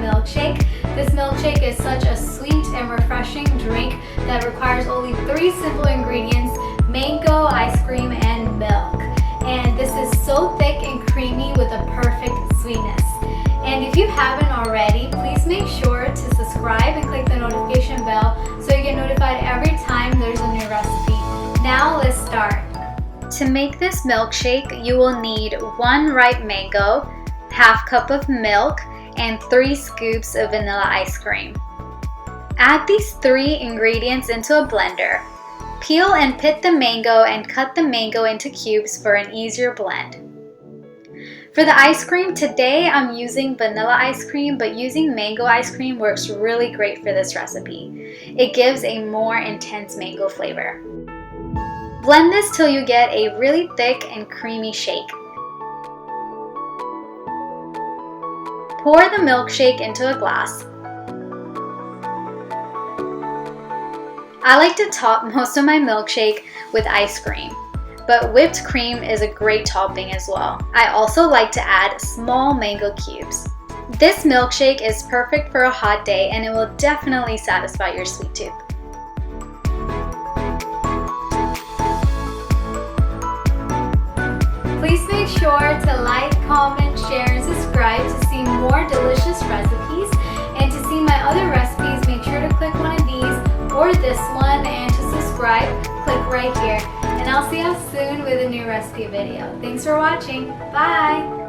milkshake. This milkshake is such a sweet and refreshing drink that requires only 3 simple ingredients: mango, ice cream, and milk. And this is so thick and creamy with a perfect sweetness. And if you haven't already, please make sure to subscribe and click the notification bell so you get notified every time there's a new recipe. Now let's start. To make this milkshake, you will need 1 ripe mango, half cup of milk, and 3 scoops of vanilla ice cream. Add these 3 ingredients into a blender. Peel and pit the mango and cut the mango into cubes for an easier blend. For the ice cream, today I'm using vanilla ice cream, but using mango ice cream works really great for this recipe. It gives a more intense mango flavor. Blend this till you get a really thick and creamy shake. Pour the milkshake into a glass. I like to top most of my milkshake with ice cream, but whipped cream is a great topping as well. I also like to add small mango cubes. This milkshake is perfect for a hot day and it will definitely satisfy your sweet tooth. Please make sure to like, comment, share, and subscribe to see more delicious recipes. And to see my other recipes, make sure to click one of these or this one, and to subscribe, click right here. And I'll see you soon with a new recipe video. Thanks for watching. Bye!